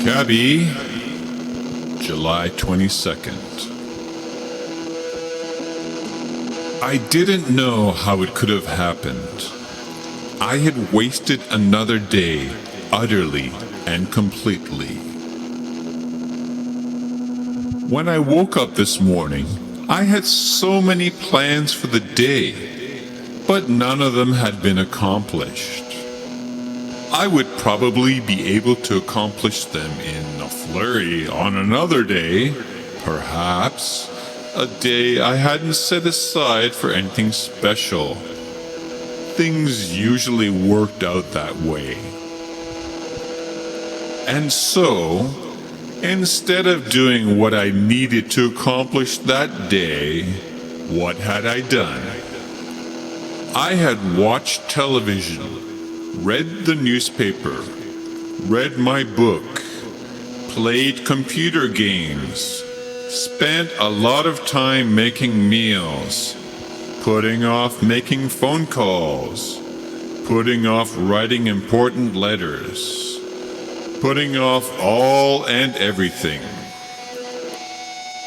Cabbie, July 22nd. I didn't know how it could have happened. I had wasted another day utterly and completely. When I woke up this morning, I had so many plans for the day, but none of them had been accomplished. I would probably be able to accomplish them in a flurry on another day, perhaps a day I hadn't set aside for anything special. Things usually worked out that way. And so, instead of doing what I needed to accomplish that day, what had I done? I had watched television, read the newspaper, read my book, played computer games, spent a lot of time making meals, putting off making phone calls, putting off writing important letters, putting off all and everything.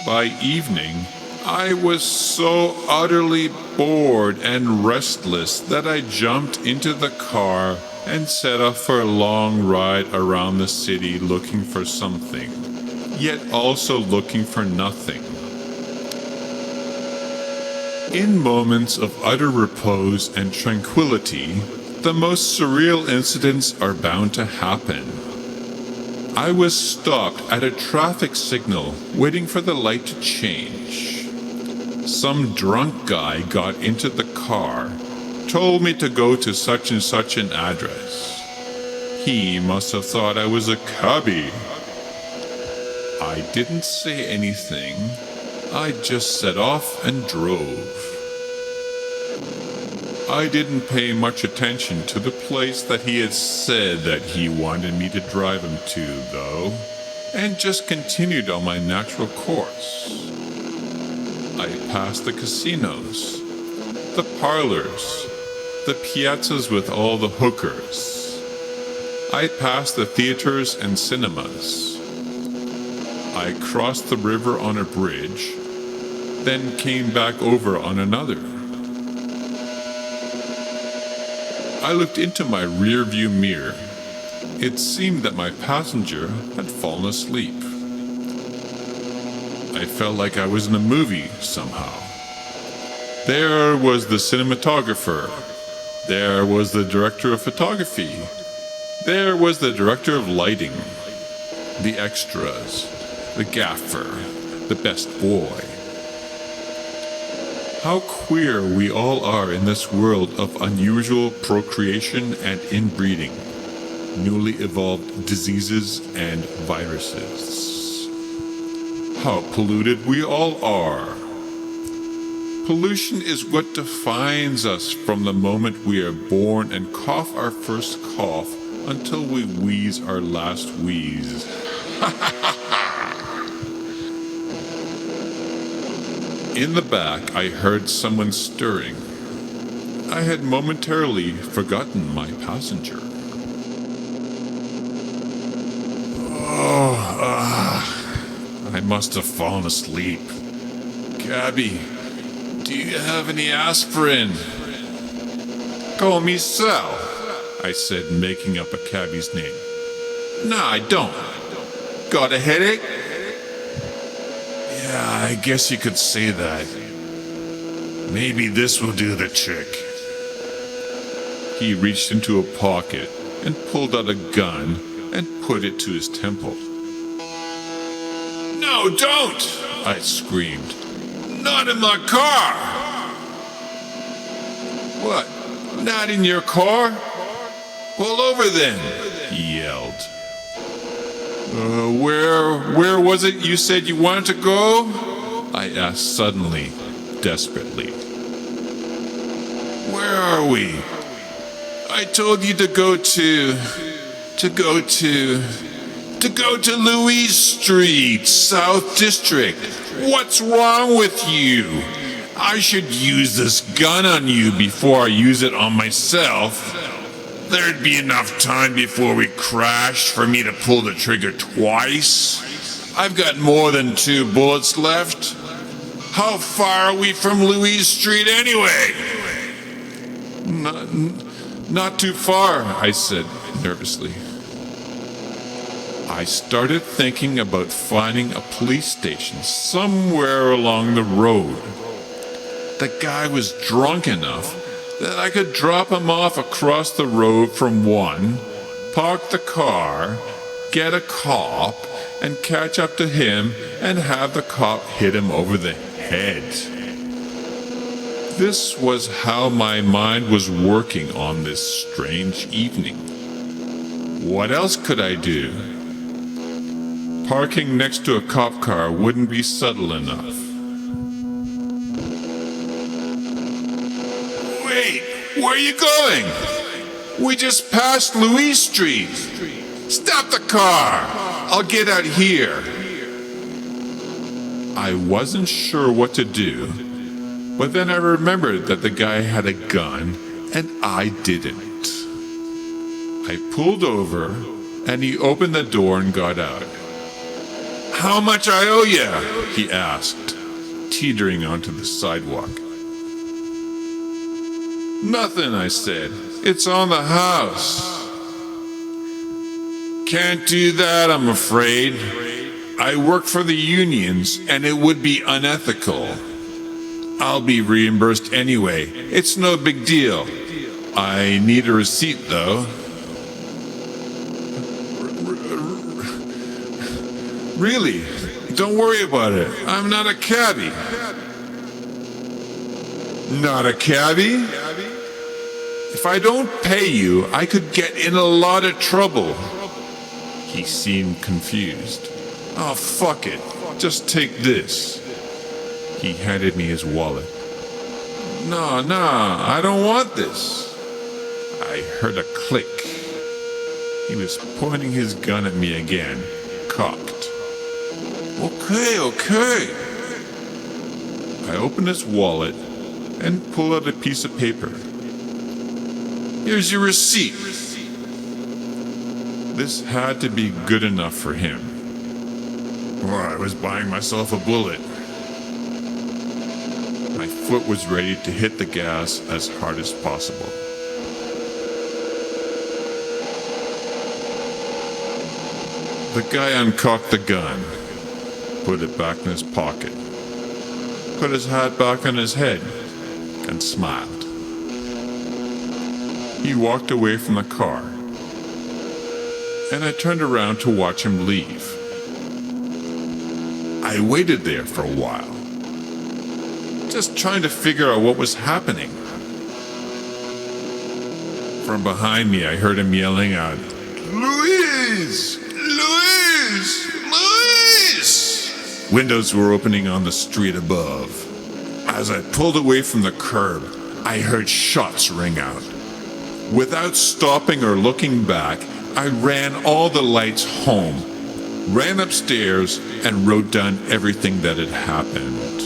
By evening, I was so utterly bored and restless that I jumped into the car and set off for a long ride around the city looking for something, yet also looking for nothing. In moments of utter repose and tranquility, the most surreal incidents are bound to happen. I was stopped at a traffic signal waiting for the light to change. Some drunk guy got into the car, told me to go to such and such an address. He must have thought I was a cabbie. I didn't say anything. I just set off and drove. I didn't pay much attention to the place that he had said that he wanted me to drive him to, though, and just continued on my natural course. I passed the casinos, the parlors, the piazzas with all the hookers. I passed the theaters and cinemas. I crossed the river on a bridge, then came back over on another. I looked into my rearview mirror. It seemed that my passenger had fallen asleep. I felt like I was in a movie somehow. There was the cinematographer. There was the director of photography. There was the director of lighting. The extras. The gaffer. The best boy. How queer we all are in this world of unusual procreation and inbreeding, newly evolved diseases and viruses. How polluted we all are. Pollution is what defines us from the moment we are born and cough our first cough until we wheeze our last wheeze. In the back, I heard someone stirring. I had momentarily forgotten my passenger. I must have fallen asleep. Cabbie, do you have any aspirin? Call me Sal, I said, making up a cabbie's name. Nah, I don't. Got a headache? Yeah, I guess you could say that. Maybe this will do the trick. He reached into a pocket and pulled out a gun and put it to his temple. No, don't! I screamed. Not in my car! What? Not in your car? Pull over then, he yelled. Where was it you said you wanted to go? I asked suddenly, desperately. Where are we? I told you to go to Louise Street, South District. What's wrong with you? I should use this gun on you before I use it on myself. there'd be enough time before we crashed for me to pull the trigger twice. I've got more than 2 bullets left. How far are we from Louise Street anyway? Not too far, I said nervously. I started thinking about finding a police station somewhere along the road. The guy was drunk enough that I could drop him off across the road from one, park the car, get a cop, and catch up to him and have the cop hit him over the head. This was how my mind was working on this strange evening. What else could I do? Parking next to a cop car wouldn't be subtle enough. Wait, where are you going? We just passed Louise Street. Stop the car! I'll get out here. I wasn't sure what to do, but then I remembered that the guy had a gun and I didn't. I pulled over and he opened the door and got out. How much I owe you? He asked, teetering onto the sidewalk. Nothing, I said. It's on the house. Can't do that, I'm afraid. I work for the unions and it would be unethical. I'll be reimbursed anyway. It's no big deal. I need a receipt, though. Really? Don't worry about it. I'm not a cabbie. Not a cabbie? If I don't pay you, I could get in a lot of trouble. He seemed confused. Oh, fuck it. Just take this. He handed me his wallet. No, I don't want this. I heard a click. He was pointing his gun at me again, cocked. Okay. I opened his wallet and pulled out a piece of paper. Here's your receipt. This had to be good enough for him. Or I was buying myself a bullet. My foot was ready to hit the gas as hard as possible. The guy uncocked the gun, put it back in his pocket, put his hat back on his head, and smiled. He walked away from the car, and I turned around to watch him leave. I waited there for a while, just trying to figure out what was happening. From behind me, I heard him yelling out, "Louise! Louise! Louise!" Windows were opening on the street above. As I pulled away from the curb, I heard shots ring out. Without stopping or looking back, I ran all the lights home, ran upstairs, and wrote down everything that had happened.